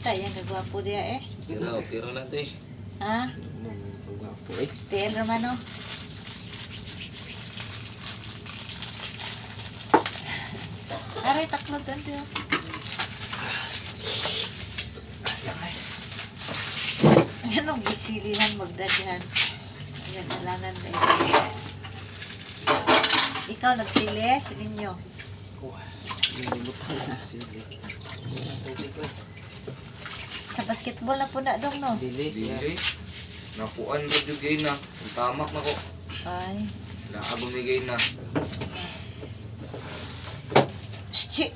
Kita yan kagwapo dia eh. Kira natin. Ha? Kagwapo eh. Tiel Romano. Aray, taklod doon tiyo. Anong bisilihan magdadyan? Ayan, nalangan na ito. Ikaw nagsili, silin nyo. Nilibutang na sili. Sa basketball na po na dong, no? Dili siya. Dili. Nakuan ba yung gay na? Ang tamak na ko. Ay. Nakabumigay na. Shit!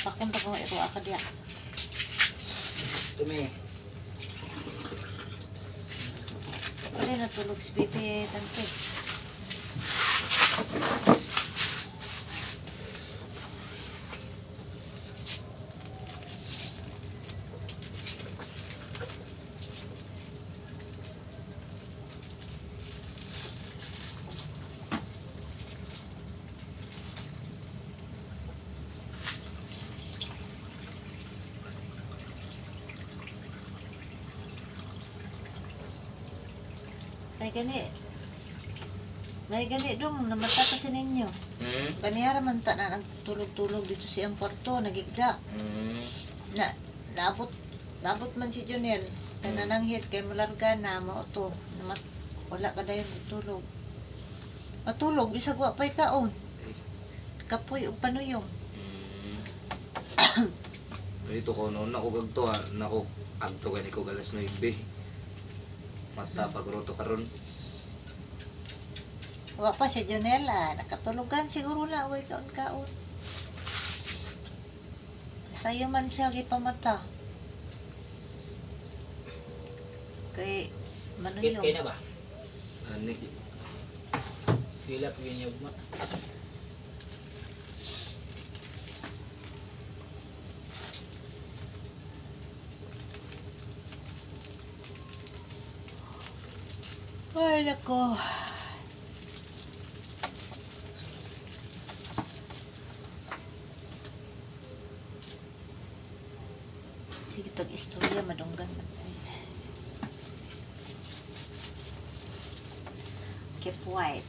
Pakunta ko ito ako diya. Tumi. Wala natulog si Bibi Tante. May gani dong, namata kasi ninyo. Kaniyara man ta na nagtulog-tulog dito siyang kwarto, nagigda. Naabot man si Jonel. Nanananghit kay mularga na, mauto. Wala ka dayon tulog. Matulog, di sa guwapay kaon. Kapoy o panuyong. Dito ko, noon ako gagto ha. Naku, agto gani ko galas 9. Mata pagruto karon. Wa pa si Jonela, nakatulugan siguro na, uy kaon-kaon. Sayo man siya gipamata. Kay manuyong. Kaya na ba? Ani. Feel up yun yung ma. Ay, nako. Sige, tag-istorya, madunggan. Keep white.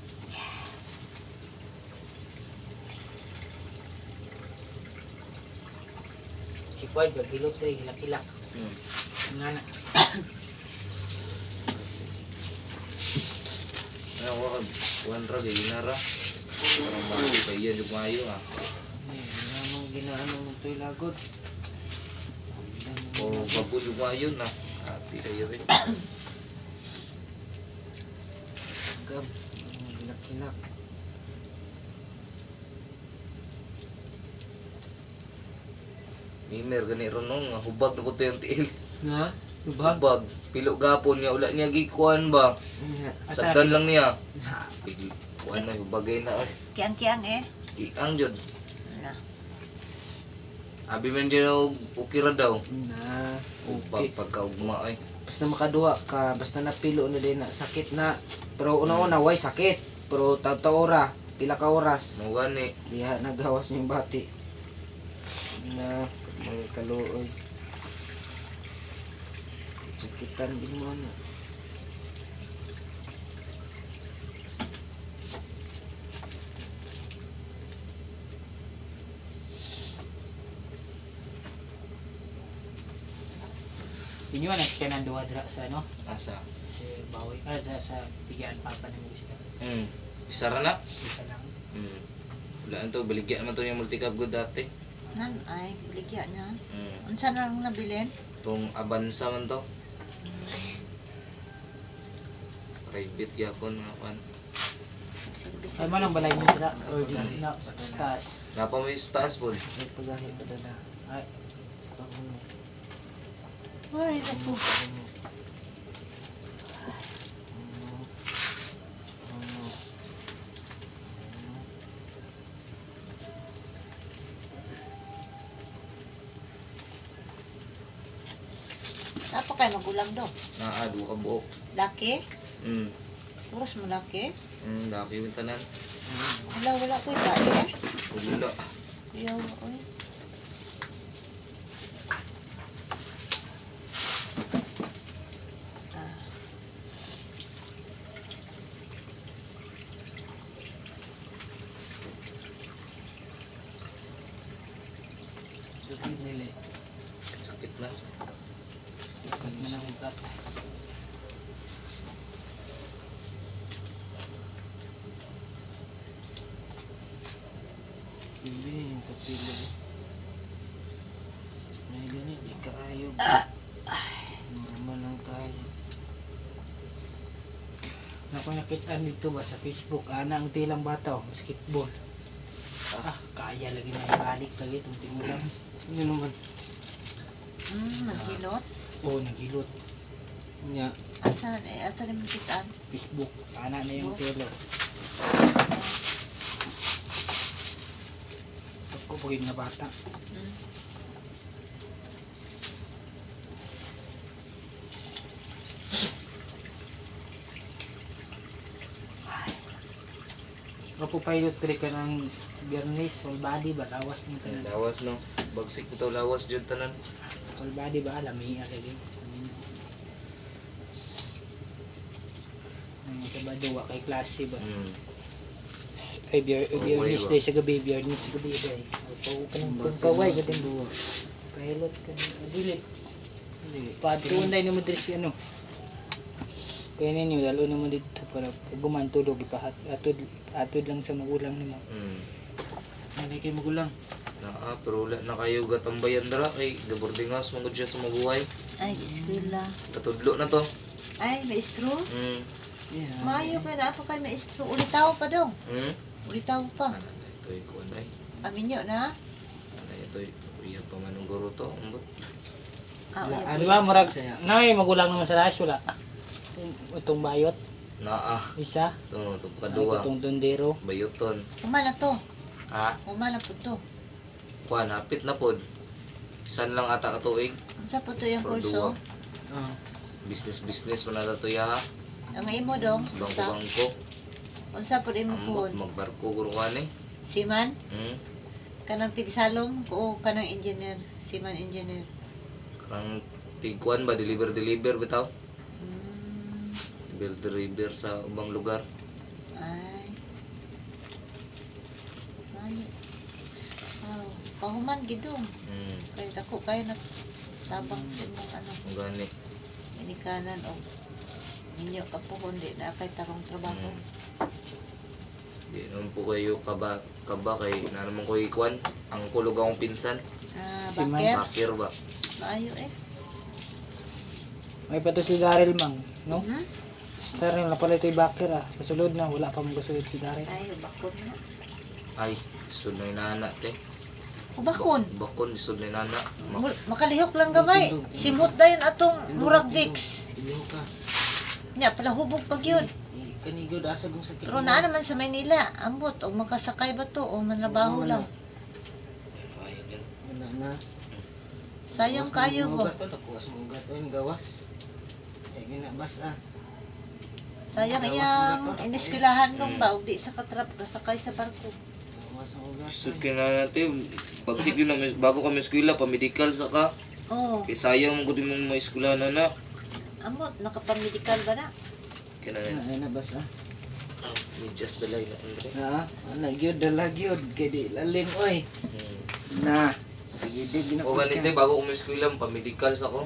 Sikwad, bagilot rin, hilak-hilak. Nga na. Ano ko, kuwan ra, gay na ra. Parang bago pa iyan yung mayo ha. Namang ginaano mo ito'y lagod. O bago yung mayo na. Happy kayo rin. Gab, hilak-hilak. Mimer gani ron nung hubag na ko ito yung tiil. Nga? Lubag? Hubag. Pilo gapon niya. Wala niya gikuan ba? Sagdan lang niya. Kuan na hubagay na. Kiang-kiang eh. Iang jud. Ano? Abi man dyan ukira daw. Na, Okay. okay. Pagkaugma ay. Basta makaduwa ka, basta napilo na din na sakit na. Pero una-una, way sakit. Pero taw-ora, pila ka oras. Mugani. Diha nagawas yung bati. Na, mga kaluoy. Sakitan din mo na. Inyo na kaya nanduwa dra sa ano? Asa. Si Bawi. Sa Tigaan Papa ng Gusto. Isara na. Isa lang. Wala na to. Baligyan naman to yung multicab good dati. Nan ay, biligya niya. Unsa nang nabilin? Itong Avanza man to. Private yapon nga pan. Ay mo lang balay nyo dra. Or di na. Taas. Napa may taas po. May pagahi pa dala. Ay. Ay, naku. Apa kayo magulang do? Naado ka buok. Laki? Mm. Puros mo laki? Laki yung tanan. Wala ko yung bae eh. Wala. Ayaw, oy. surat. Hindi, yung kapilo. May ganit, di kaayog. Normal lang kayo. Naku nakitaan dito ba sa Facebook, ana ang tilang bata, basketball. Kaya lagi na balik lagi itong timulang. Ano naman? Naghilot. Oo, naghilot. Nya, Asa naman kitaan? Facebook, ana na yung telo. Ako pagig na bata. Ako pilot trick ka ng Biyernes, full body ba? Lawas ng tanan. Lawas no. Bagsik ko to lawas jud tanan. Full body ba? Lami lagi. Ang sabado wa kay klase ba? Ay Biyernes day sa gabi, Biyernes sa gabi day. Pau kung kaway gatin buo. Pilot ka dili. Patuon dai nimo diri si ano. Kaya ninyo, lalo naman dito para pag gumantulog, atod lang sa magulang nimo. nanay kayo magulang. Naa, pero wala na kayo gatambayan dara kay gabording house mangod siya sa mabuhay. Ay, eskwela. Katudlo na to. Ay, maestro. Yeah. Maayo ka na ako kay maestro. Ulitaw pa daw. Ulitaw pa. Ano na ito kuan ay. Aminyo na. Ano ito iya pa manong guro to. Umbot. Ah, Di ba, murag, nay, magulang naman sa lahat, wala. Itong bayot, Naa. isa. To kadua. Itong tundero. Bayoton. Umala to. Ha? Umala po to. Kuan hapit na pod. Isan lang ata ka tuig. Unsa po to yung Or kurso? duwa. Business man na to ya. Ang imo dong. Sa bangko-bangko. Unsa po imo Ambot po? magbarko guruan eh. Siman? Hmm. Kanang tigsalom o kanang engineer? Siman engineer. Karang tiguan ba deliver bitaw. Hmm. Deliver sa ubang lugar. Ay. Ay. Oh, pahuman gidong. Kay dako kayo na sabang mong ano, Ang gani. inikanan o ninyo kapuhon di na kay tarong trabaho. Di naman po kayo kaba kay na naman ko ikuan. Ang kulog akong pinsan. Siman. Bakit? Bakir ba? Maayo eh. May pato si Daryl mang, no? Hmm? Daryl, napalit yung bakir Kasulod na, wala pa mong kasulod si Daryl. Ay, bakon na. Ay, isod na inana te. O bakon? Bakon isod na inana. Makalihok lang gamay. Simot dayon atong murag Vicks. Iliho ka. Nya pala hubog pag yun. Kanigod asa kong sakit. Pero naa naman sa Maynila, ambot o makasakay ba to o manlabaho lang. Ayun yun. Wala na. Sayang kayo ho. Nakuwas mo ugat o yung gawas. Ay ginabas Sayang iyang iniskulahan nung ba ug di sa katrap kasakay sa barko. Nakuwas mo ugat. Isod ka na natin. Bagsik yun na bago kami eskwela pa-medical sa ka. Oh, Kaya sayang mo kung mong ma-eskwela na. ambot nakapamedikal ba na? Kaya na Ay nabas medyas dalay na Andre. Nagyod dalagyod. Kaya di lalim oy. Na. Pagidib O ganito bago kami eskwela pa-medical sa ko.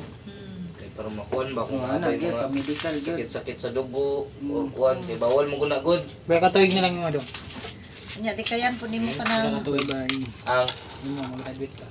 Kaya para makuan ba kung Ano, abay gyud mga pa-medical gyud. sakit-sakit sa dugo o kuan kay bawal mo guna good. Baya katuig na lang yung ano. Nya di kayan po nimo ka Wala na katuig. Bye. Ang Yung mga graduate ka.